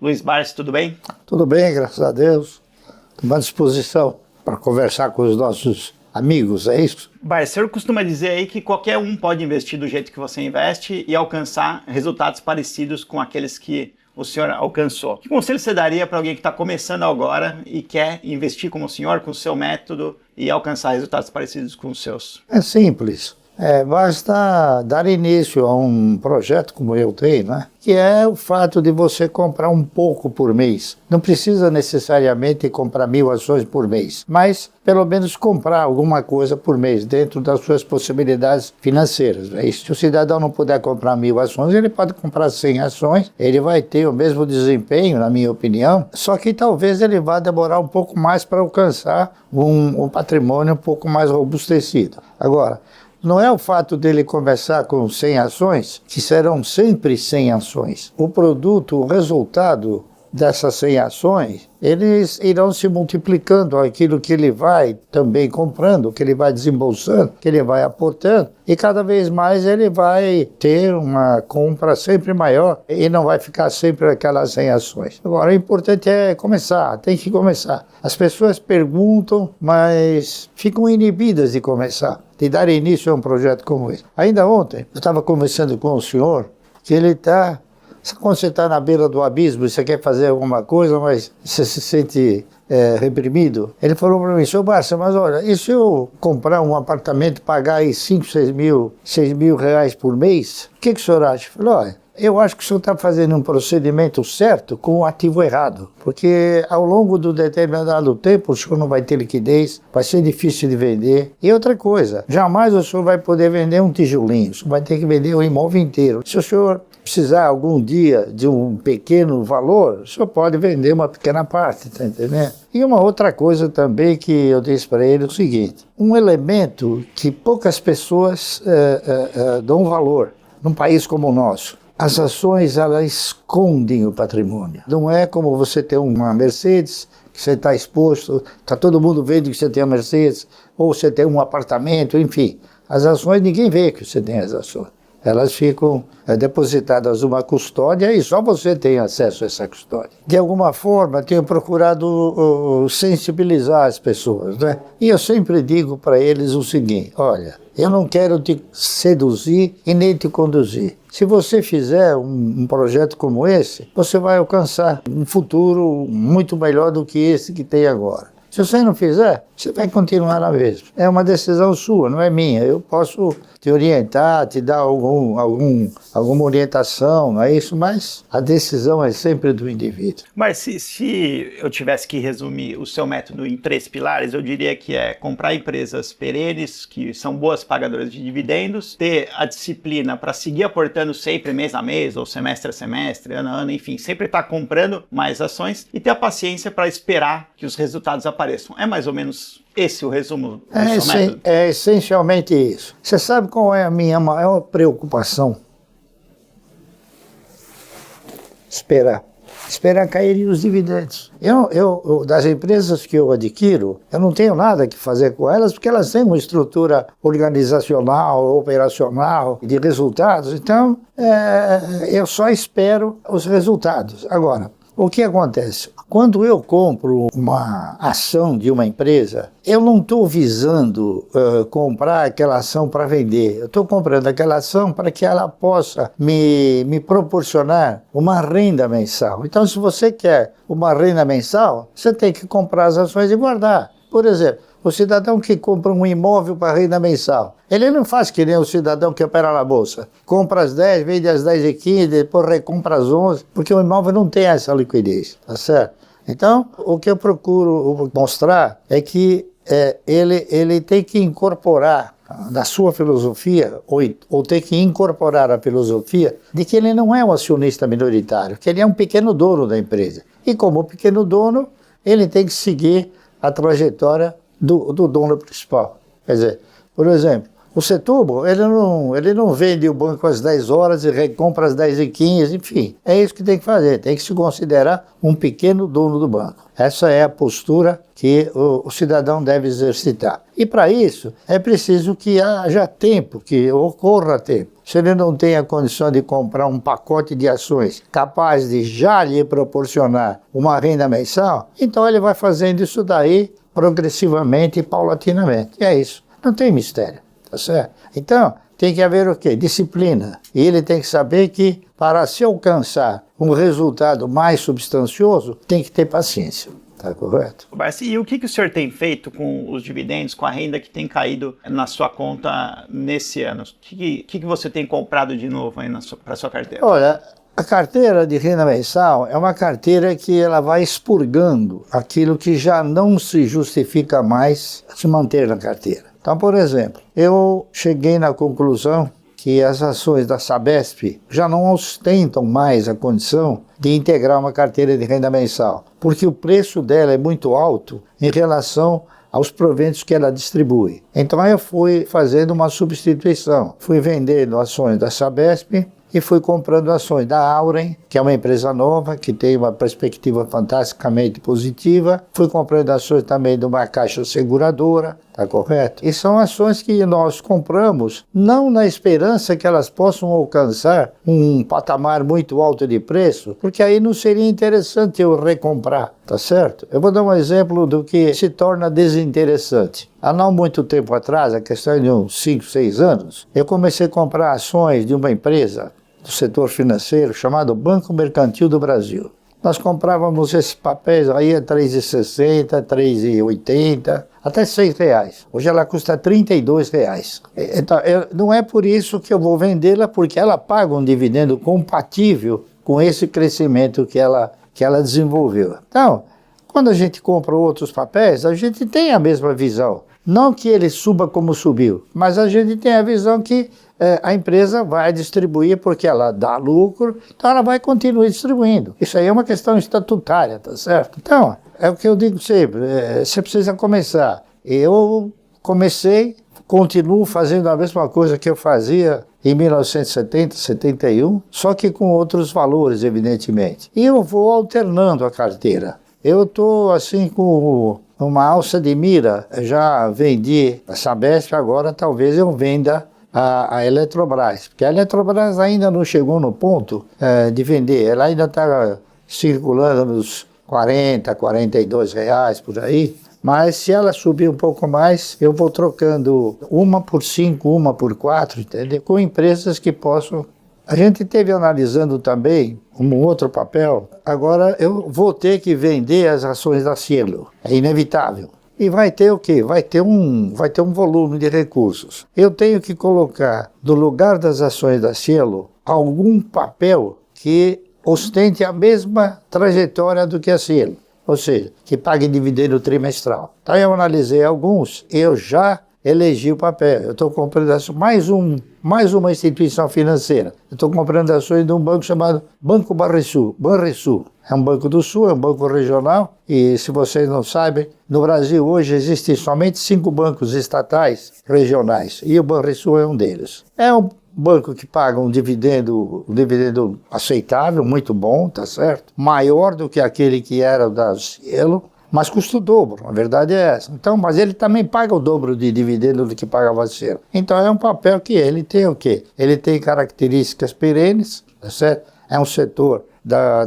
Luiz Barsi, tudo bem? Tudo bem, graças a Deus. Estou à disposição para conversar com os nossos amigos, é isso? Barsi, o senhor costuma dizer aí que qualquer um pode investir do jeito que você investe e alcançar resultados parecidos com aqueles que o senhor alcançou. Que conselho você daria para alguém que está começando agora e quer investir como o senhor, com o seu método e alcançar resultados parecidos com os seus? É simples. Basta dar início a um projeto como eu tenho, né? Que é o fato de você comprar um pouco por mês. Não precisa necessariamente comprar 1000 ações por mês, mas pelo menos comprar alguma coisa por mês dentro das suas possibilidades financeiras. E se o cidadão não puder comprar 1000 ações, ele pode comprar 100 ações, ele vai ter o mesmo desempenho, na minha opinião, só que talvez ele vá demorar um pouco mais para alcançar um patrimônio um pouco mais robustecido. Agora, não é o fato dele começar com 100 ações, que serão sempre 100 ações. O produto, o resultado dessas 100 ações, eles irão se multiplicando aquilo que ele vai também comprando, que ele vai desembolsando, que ele vai aportando, e cada vez mais ele vai ter uma compra sempre maior e não vai ficar sempre aquelas 100 ações. Agora, o importante é começar, tem que começar. As pessoas perguntam, mas ficam inibidas de começar, de dar início a um projeto como esse. Ainda ontem, eu estava conversando com o senhor, que ele está... Quando você está na beira do abismo e você quer fazer alguma coisa, mas você se sente reprimido, ele falou para mim: "Seu Barsi, mas olha, e se eu comprar um apartamento e pagar aí 5, 6 mil reais por mês, o que o senhor acha?" Eu falei: "Olha, eu acho que o senhor está fazendo um procedimento certo com o ativo errado, porque ao longo do determinado tempo o senhor não vai ter liquidez, vai ser difícil de vender. E outra coisa, jamais o senhor vai poder vender um tijolinho, o senhor vai ter que vender o imóvel inteiro. Se o senhor precisar algum dia de um pequeno valor, o senhor pode vender uma pequena parte, tá entendendo?" E uma outra coisa também que eu disse para ele é o seguinte: um elemento que poucas pessoas dão valor num país como o nosso. As ações, elas escondem o patrimônio. Não é como você ter uma Mercedes, que você está exposto, está todo mundo vendo que você tem uma Mercedes, ou você tem um apartamento, enfim. As ações, ninguém vê que você tem as ações. Elas ficam depositadas numa custódia e só você tem acesso a essa custódia. De alguma forma, tenho procurado sensibilizar as pessoas, né? E eu sempre digo para eles o seguinte: olha, eu não quero te seduzir e nem te conduzir. Se você fizer um projeto como esse, você vai alcançar um futuro muito melhor do que esse que tem agora. Se você não fizer, você vai continuar na mesma. É uma decisão sua, não é minha. Eu posso te orientar, te dar alguma orientação, não é isso? Mas a decisão é sempre do indivíduo. Mas se eu tivesse que resumir o seu método em 3 pilares, eu diria que é comprar empresas perenes, que são boas pagadoras de dividendos, ter a disciplina para seguir aportando sempre mês a mês, ou semestre a semestre, ano a ano, enfim, sempre estar comprando mais ações e ter a paciência para esperar que os resultados apareçam. É mais ou menos esse o resumo do seu método? É essencialmente isso. Você sabe qual é a minha maior preocupação? Esperar caírem os dividendos. Das empresas que eu adquiro, eu não tenho nada que fazer com elas, porque elas têm uma estrutura organizacional, operacional, de resultados. Então, eu só espero os resultados. Agora, o que acontece? Quando eu compro uma ação de uma empresa, eu não estou visando comprar aquela ação para vender. Eu estou comprando aquela ação para que ela possa me proporcionar uma renda mensal. Então, se você quer uma renda mensal, você tem que comprar as ações e guardar. Por exemplo, o cidadão que compra um imóvel para renda mensal, ele não faz que nem o cidadão que opera na bolsa. Compra às 10, vende às 10h15, depois recompra às 11, porque o imóvel não tem essa liquidez, tá certo? Então, o que eu procuro mostrar é que ele tem que incorporar da sua filosofia, ou tem que incorporar a filosofia de que ele não é um acionista minoritário, que ele é um pequeno dono da empresa. E como pequeno dono, ele tem que seguir a trajetória do dono principal. Quer dizer, por exemplo, O Setúbal, ele não vende o banco às 10 horas e recompra às 10h15, enfim. É isso que tem que fazer, tem que se considerar um pequeno dono do banco. Essa é a postura que o cidadão deve exercitar. E para isso, é preciso que haja tempo, que ocorra tempo. Se ele não tem a condição de comprar um pacote de ações capaz de já lhe proporcionar uma renda mensal, então ele vai fazendo isso daí progressivamente e paulatinamente. E é isso, não tem mistério, tá certo? Então, tem que haver o quê? Disciplina. E ele tem que saber que para se alcançar um resultado mais substancioso, tem que ter paciência. Tá correto? Barsi, e o que o senhor tem feito com os dividendos, com a renda que tem caído na sua conta nesse ano? O que você tem comprado de novo aí para sua carteira? Olha, a carteira de renda mensal é uma carteira que ela vai expurgando aquilo que já não se justifica mais se manter na carteira. Então, por exemplo, eu cheguei na conclusão que as ações da Sabesp já não ostentam mais a condição de integrar uma carteira de renda mensal, porque o preço dela é muito alto em relação aos proventos que ela distribui. Então eu fui fazendo uma substituição, fui vendendo ações da Sabesp e fui comprando ações da Auren, que é uma empresa nova, que tem uma perspectiva fantasticamente positiva. Fui comprando ações também de uma caixa seguradora, tá correto? E são ações que nós compramos não na esperança que elas possam alcançar um patamar muito alto de preço, porque aí não seria interessante eu recomprar, tá certo? Eu vou dar um exemplo do que se torna desinteressante. Há não muito tempo atrás, a questão de uns 5, 6 anos, eu comecei a comprar ações de uma empresa do setor financeiro chamado Banco Mercantil do Brasil. Nós comprávamos esses papéis aí a R$ 3,60, R$ 3,80, até R$ 6. Hoje ela custa R$ 32. Então, não é por isso que eu vou vendê-la, porque ela paga um dividendo compatível com esse crescimento que ela desenvolveu. Então, quando a gente compra outros papéis, a gente tem a mesma visão. Não que ele suba como subiu, mas a gente tem a visão que a empresa vai distribuir porque ela dá lucro, então ela vai continuar distribuindo. Isso aí é uma questão estatutária, tá certo? Então, é o que eu digo sempre, você precisa começar. Eu comecei, continuo fazendo a mesma coisa que eu fazia em 1970, 71, só que com outros valores, evidentemente. E eu vou alternando a carteira. Eu estou assim com uma alça de mira, já vendi a Sabesp, agora talvez eu venda a Eletrobras, porque a Eletrobras ainda não chegou no ponto de vender, ela ainda está circulando nos 40, 42 reais por aí, mas se ela subir um pouco mais, eu vou trocando uma por 5, uma por 4, entendeu? Com empresas que possam. A gente teve analisando também um outro papel, agora eu vou ter que vender as ações da Cielo, é inevitável. E vai ter o quê? Vai ter um volume de recursos. Eu tenho que colocar, no lugar das ações da Cielo, algum papel que ostente a mesma trajetória do que a Cielo, ou seja, que pague dividendo trimestral. Então eu analisei alguns, eu já elegi o papel. Eu estou comprando mais uma instituição financeira. Eu estou comprando ações de um banco chamado Banco Banrisul. Banrisul. É um banco do Sul, é um banco regional. E se vocês não sabem, no Brasil hoje existem somente 5 bancos estatais regionais. E o Banrisul é um deles. É um banco que paga um dividendo aceitável, muito bom, tá certo? Maior do que aquele que era da Cielo, mas custa o dobro, a verdade é essa. Então, mas ele também paga o dobro de dividendo do que pagava a Cielo. Então é um papel que ele tem o quê? Ele tem características perenes, tá certo? É um setor da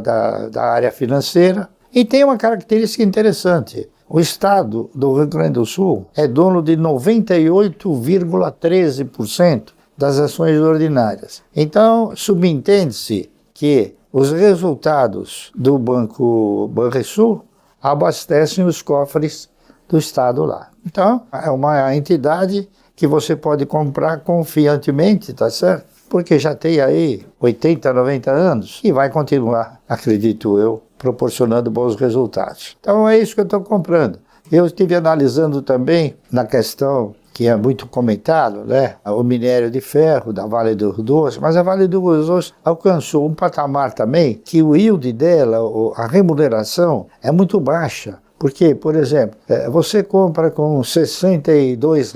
área financeira e tem uma característica interessante. O Estado do Rio Grande do Sul é dono de 98,13% das ações ordinárias. Então, subentende-se que os resultados do Banco Banrisul abastecem os cofres do Estado lá. Então, é uma entidade que você pode comprar confiantemente, tá certo? Porque já tem aí 80, 90 anos e vai continuar, acredito eu, proporcionando bons resultados. Então, é isso que eu estou comprando. Eu estive analisando também na questão que é muito comentado, né? O minério de ferro da Vale do Rio Doce, mas a Vale do Rio Doce alcançou um patamar também que o yield dela, a remuneração, é muito baixa. Porque, por exemplo, você compra com R$ 62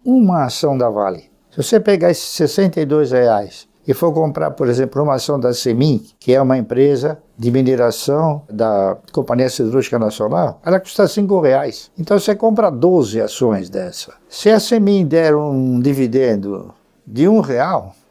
uma ação da Vale. Se você pegar esses R$ 62 e for comprar, por exemplo, uma ação da Semin, que é uma empresa de mineração da Companhia Siderúrgica Nacional, ela custa R$ 5. Então você compra 12 ações dessa. Se a Semin der um dividendo de R$ 1,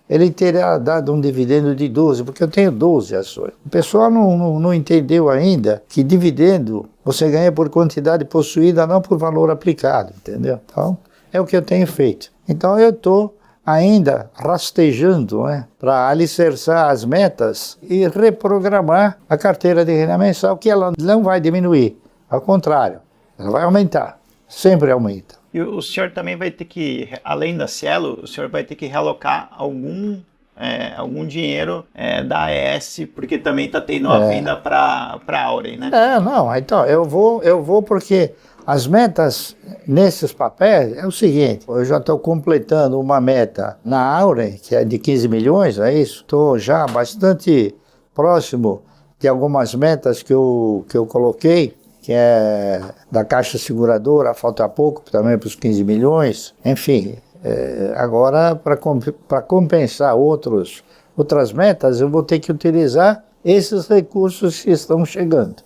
ele terá dado um dividendo de 12, porque eu tenho 12 ações. O pessoal não entendeu ainda que dividendo você ganha por quantidade possuída, não por valor aplicado, entendeu? Então, é o que eu tenho feito. Então, eu estou ainda rastejando, para alicerçar as metas e reprogramar a carteira de renda mensal, que ela não vai diminuir. Ao contrário, ela vai aumentar. Sempre aumenta. E o senhor também vai ter que, além da Cielo, o senhor vai ter que realocar algum dinheiro da AES, porque também está tendo a venda para a Auren, né? Não, então, eu vou porque as metas nesses papéis é o seguinte, eu já estou completando uma meta na Auren, que é de 15 milhões, é isso? Estou já bastante próximo de algumas metas que eu coloquei, que é da Caixa Seguradora, falta pouco também para os 15 milhões, enfim. Agora, para compensar outras metas, eu vou ter que utilizar esses recursos que estão chegando,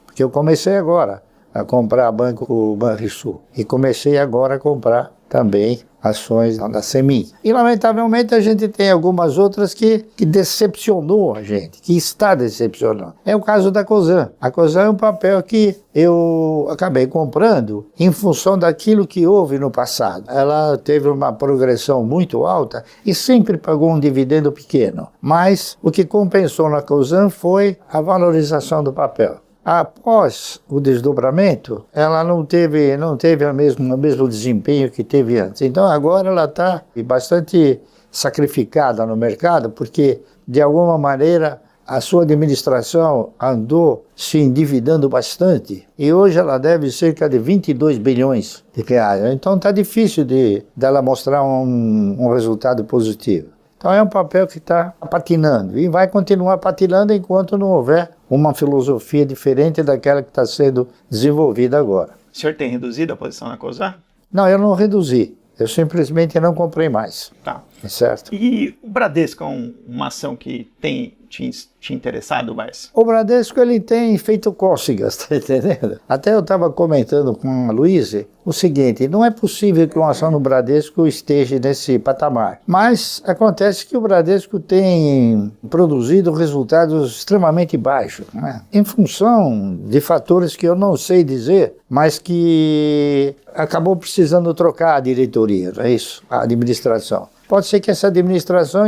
porque eu comecei agora a comprar Banco Banrisul e comecei agora a comprar também ações da Semin. E, lamentavelmente, a gente tem algumas outras que decepcionou a gente, que está decepcionando. É o caso da Cosan. A Cosan é um papel que eu acabei comprando em função daquilo que houve no passado. Ela teve uma progressão muito alta e sempre pagou um dividendo pequeno. Mas o que compensou na Cosan foi a valorização do papel. Após o desdobramento, ela não teve o mesmo desempenho que teve antes. Então agora ela está bastante sacrificada no mercado, porque de alguma maneira a sua administração andou se endividando bastante e hoje ela deve cerca de 22 bilhões de reais. Então está difícil dela mostrar um resultado positivo. Então é um papel que está patinando e vai continuar patinando enquanto não houver uma filosofia diferente daquela que está sendo desenvolvida agora. O senhor tem reduzido a posição na Cosan? Não, eu não reduzi. Eu simplesmente não comprei mais. Tá. Certo? E o Bradesco é uma ação que tem te interessado, Barça? O Bradesco, ele tem feito cócegas, tá entendendo? Até eu estava comentando com a Luísa o seguinte, não é possível que uma ação no Bradesco esteja nesse patamar. Mas acontece que o Bradesco tem produzido resultados extremamente baixos, né? Em função de fatores que eu não sei dizer, mas que acabou precisando trocar a diretoria, não é isso? A administração. Pode ser que essa administração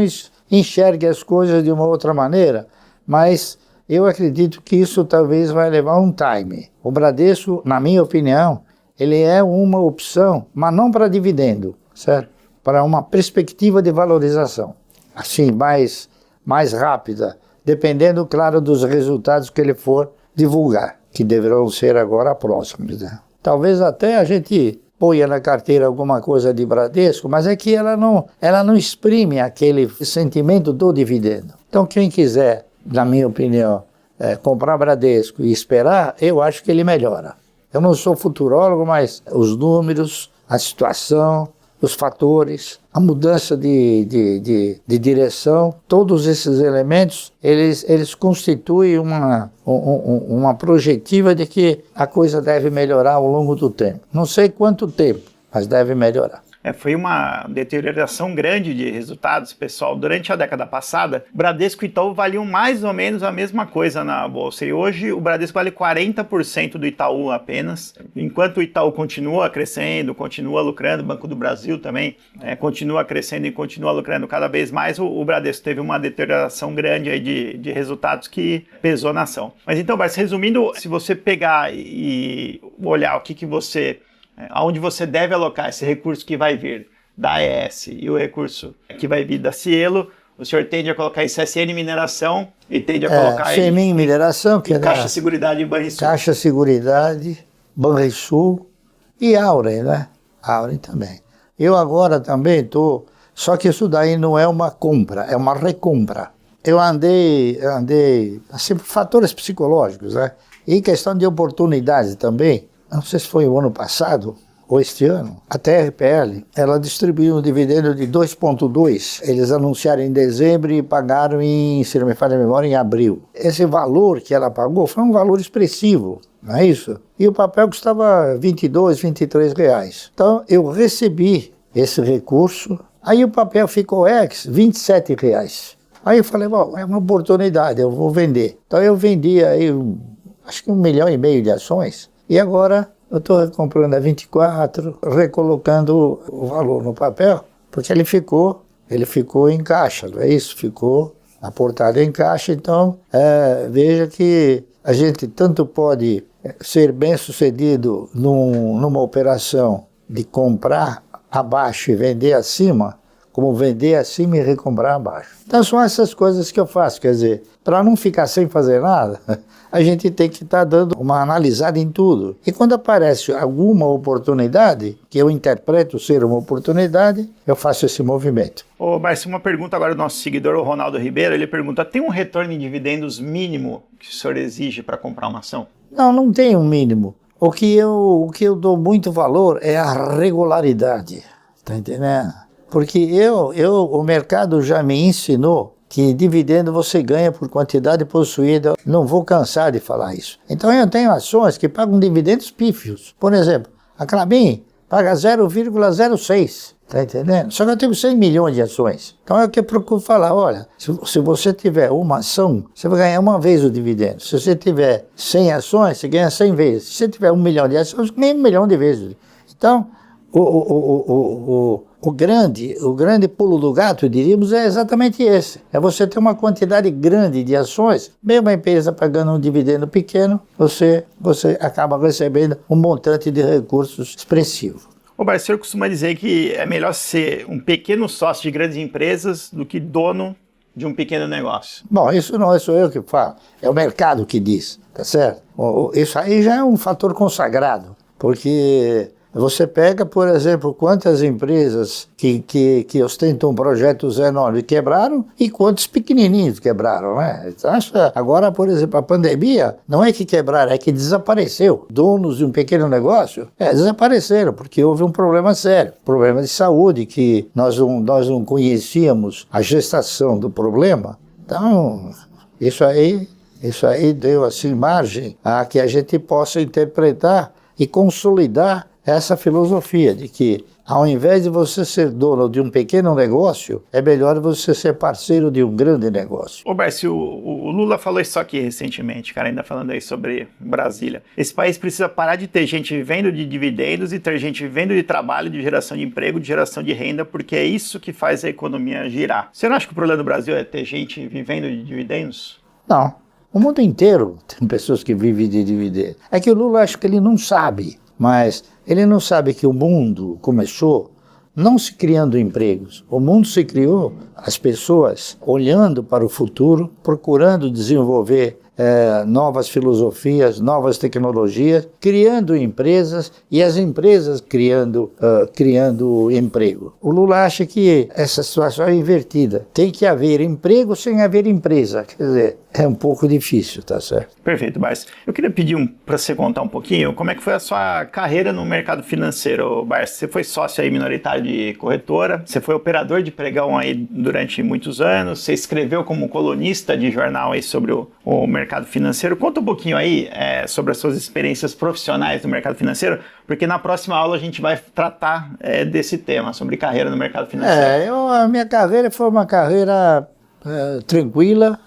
enxergue as coisas de uma outra maneira, mas eu acredito que isso talvez vai levar um time. O Bradesco, na minha opinião, ele é uma opção, mas não para dividendo, certo? Para uma perspectiva de valorização, assim, mais rápida, dependendo, claro, dos resultados que ele for divulgar, que deverão ser agora próximos, né? Talvez até a gente ponha na carteira alguma coisa de Bradesco, mas é que ela não exprime aquele sentimento do dividendo. Então, quem quiser, na minha opinião, comprar Bradesco e esperar, eu acho que ele melhora. Eu não sou futurólogo, mas os números, a situação, os fatores, a mudança de direção, todos esses elementos, eles constituem uma projetiva de que a coisa deve melhorar ao longo do tempo. Não sei quanto tempo, mas deve melhorar. Foi uma deterioração grande de resultados, pessoal. Durante a década passada, Bradesco e Itaú valiam mais ou menos a mesma coisa na bolsa. E hoje o Bradesco vale 40% do Itaú apenas. Enquanto o Itaú continua crescendo, continua lucrando, o Banco do Brasil também continua crescendo e continua lucrando cada vez mais, o Bradesco teve uma deterioração grande aí de resultados que pesou na ação. Mas então, Barça, resumindo, se você pegar e olhar o que você... aonde você deve alocar esse recurso que vai vir da AES e o recurso que vai vir da Cielo, o senhor tende a colocar em CSN Mineração e tende a colocar em Mineração, que é Caixa Seguridade e Banrisul. Caixa Seguridade, Banrisul e Auren, né? Auren também. Eu agora também estou, só que isso daí não é uma compra, é uma recompra. Eu andei assim, por fatores psicológicos, né? E questão de oportunidade também. Não sei se foi o ano passado ou este ano, a TRPL, ela distribuiu um dividendo de 2,2. Eles anunciaram em dezembro e pagaram em, se não me falha a memória, em abril. Esse valor que ela pagou foi um valor expressivo, não é isso? E o papel custava R$22, R$23. Então, eu recebi esse recurso, aí o papel ficou R$27. Aí eu falei, bom, é uma oportunidade, eu vou vender. Então, eu vendi aí, acho que 1,5 milhão de ações, e agora eu estou comprando a 24, recolocando o valor no papel, porque ele ficou em caixa, não é isso? Ficou aportado em caixa, então veja que a gente tanto pode ser bem sucedido numa operação de comprar abaixo e vender acima, como vender acima e recomprar abaixo. Então são essas coisas que eu faço, quer dizer, para não ficar sem fazer nada, a gente tem que estar dando uma analisada em tudo. E quando aparece alguma oportunidade, que eu interpreto ser uma oportunidade, eu faço esse movimento. Ô, Márcio, uma pergunta agora do nosso seguidor, o Ronaldo Ribeiro, ele pergunta, tem um retorno em dividendos mínimo que o senhor exige para comprar uma ação? Não tem um mínimo. O que eu dou muito valor é a regularidade, tá entendendo? Porque o mercado já me ensinou que dividendo você ganha por quantidade possuída. Não vou cansar de falar isso. Então eu tenho ações que pagam dividendos pífios. Por exemplo, a Klabin paga 0,06. Tá entendendo? Só que eu tenho 100 milhões de ações. Então é o que eu procuro falar, olha, se você tiver uma ação, você vai ganhar uma vez o dividendo. Se você tiver 100 ações, você ganha 100 vezes. Se você tiver 1 milhão de ações, você ganha 1 milhão de vezes. Então, o grande pulo do gato, diríamos, é exatamente esse. É você ter uma quantidade grande de ações, mesmo a empresa pagando um dividendo pequeno, você acaba recebendo um montante de recursos expressivo. O Márcio costuma dizer que é melhor ser um pequeno sócio de grandes empresas do que dono de um pequeno negócio. Bom, isso não sou eu que falo, é o mercado que diz, tá certo? Isso aí já é um fator consagrado, porque você pega, por exemplo, quantas empresas que ostentam projetos enormes quebraram e quantos pequenininhos quebraram, né? Então, agora, por exemplo, a pandemia não é que quebraram, é que desapareceu. Donos de um pequeno negócio desapareceram, porque houve um problema sério, problema de saúde, que nós não conhecíamos a gestação do problema. Então, isso aí deu assim margem a que a gente possa interpretar e consolidar essa filosofia de que, ao invés de você ser dono de um pequeno negócio, é melhor você ser parceiro de um grande negócio. Ô, Márcio, o Lula falou isso aqui recentemente, cara, ainda falando aí sobre Brasília. Esse país precisa parar de ter gente vivendo de dividendos e ter gente vivendo de trabalho, de geração de emprego, de geração de renda, porque é isso que faz a economia girar. Você não acha que o problema do Brasil é ter gente vivendo de dividendos? Não. O mundo inteiro tem pessoas que vivem de dividendos. É que o Lula, acho que ele não sabe, mas ele não sabe que o mundo começou não se criando empregos. O mundo se criou, as pessoas olhando para o futuro, procurando desenvolver novas filosofias, novas tecnologias, criando empresas e as empresas criando emprego. O Lula acha que essa situação é invertida. Tem que haver emprego sem haver empresa. Quer dizer, é um pouco difícil, tá certo? Perfeito, Barça. Eu queria pedir para você contar um pouquinho como é que foi a sua carreira no mercado financeiro, Barça. Você foi sócio aí minoritário de corretora, você foi operador de pregão aí durante muitos anos, você escreveu como colunista de jornal aí sobre o mercado financeiro. Conta um pouquinho aí sobre as suas experiências profissionais no mercado financeiro, porque na próxima aula a gente vai tratar desse tema, sobre carreira no mercado financeiro. A minha carreira foi uma carreira tranquila.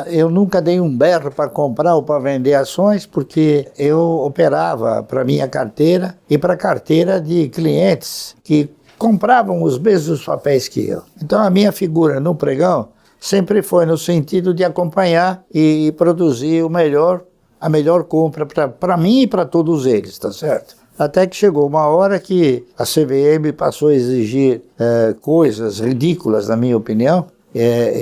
Eu nunca dei um berro para comprar ou para vender ações, porque eu operava para minha carteira e para a carteira de clientes que compravam os mesmos papéis que eu. Então a minha figura no pregão sempre foi no sentido de acompanhar e produzir a melhor compra para mim e para todos eles, tá certo? Até que chegou uma hora que a CVM passou a exigir coisas ridículas, na minha opinião.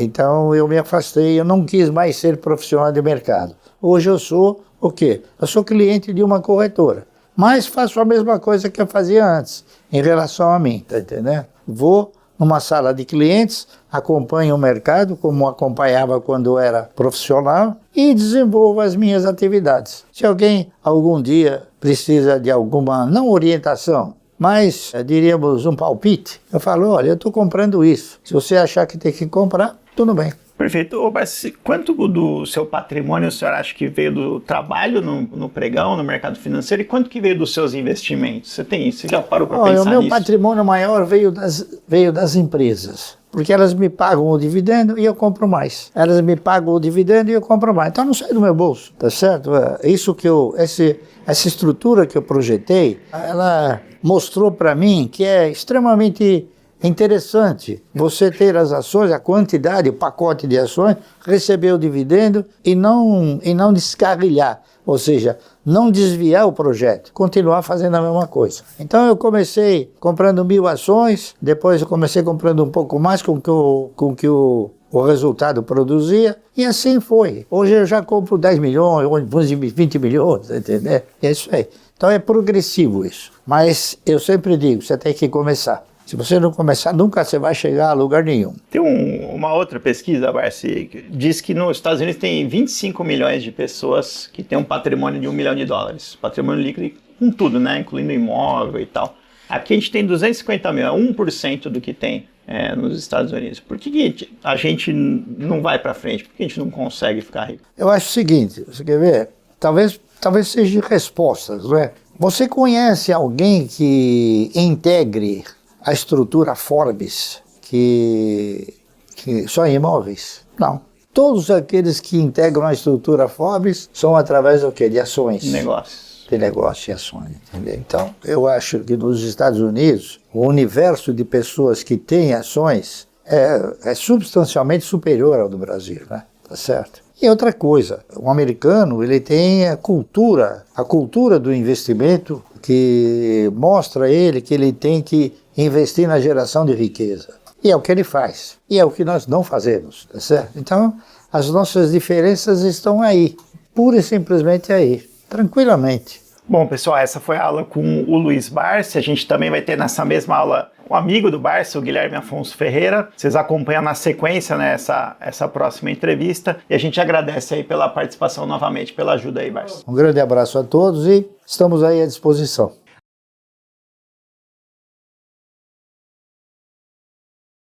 Então eu me afastei, eu não quis mais ser profissional de mercado. Hoje eu sou o quê? Eu sou cliente de uma corretora, mas faço a mesma coisa que eu fazia antes, em relação a mim, tá entendendo? Vou numa sala de clientes, acompanho o mercado como acompanhava quando era profissional e desenvolvo as minhas atividades. Se alguém algum dia precisa de alguma, não orientação, mas, diríamos, um palpite. Eu falo, olha, eu estou comprando isso. Se você achar que tem que comprar, tudo bem. Perfeito. Ô, Barsi, quanto do seu patrimônio o senhor acha que veio do trabalho no pregão, no mercado financeiro, e quanto que veio dos seus investimentos? Você tem isso? Você já parou para pensar nisso? O meu nisso? patrimônio maior veio das empresas, porque elas me pagam o dividendo e eu compro mais. Elas me pagam o dividendo e eu compro mais. Então não sai do meu bolso, tá certo? Isso que essa estrutura que eu projetei, ela mostrou para mim que é extremamente interessante você ter as ações, a quantidade, o pacote de ações, receber o dividendo e não descarrilhar, ou seja, não desviar o projeto, continuar fazendo a mesma coisa. Então eu comecei comprando 1.000 ações, depois eu comecei comprando um pouco mais com que o resultado produzia, e assim foi. Hoje eu já compro 10 milhões, 20 milhões, entendeu? É isso aí. Então é progressivo isso. Mas eu sempre digo, você tem que começar. Se você não começar, nunca você vai chegar a lugar nenhum. Tem uma outra pesquisa, Barsi, que diz que nos Estados Unidos tem 25 milhões de pessoas que têm um patrimônio de $1 milhão. Patrimônio líquido com tudo, né? Incluindo imóvel e tal. Aqui a gente tem 250 mil, é 1% do que tem nos Estados Unidos. Por que a gente não vai para frente? Por que a gente não consegue ficar rico? Eu acho o seguinte, você quer ver? Talvez seja respostas, não é? Você conhece alguém que integre a estrutura Forbes, que só em imóveis? Não. Todos aqueles que integram a estrutura Forbes são através do quê? De ações. Negócios. De negócio e ações, entendeu? Então, eu acho que nos Estados Unidos, o universo de pessoas que têm ações é substancialmente superior ao do Brasil, né? Tá certo? E outra coisa, o americano, ele tem a cultura do investimento que mostra a ele que ele tem que investir na geração de riqueza. E é o que ele faz. E é o que nós não fazemos, tá certo? Então, as nossas diferenças estão aí, pura e simplesmente aí, tranquilamente. Bom, pessoal, essa foi a aula com o Luiz Barsi. A gente também vai ter nessa mesma aula um amigo do Barsi, o Guilherme Afonso Ferreira. Vocês acompanham na sequência, né, essa próxima entrevista. E a gente agradece aí pela participação novamente, pela ajuda aí, Barsi. Um grande abraço a todos e estamos aí à disposição.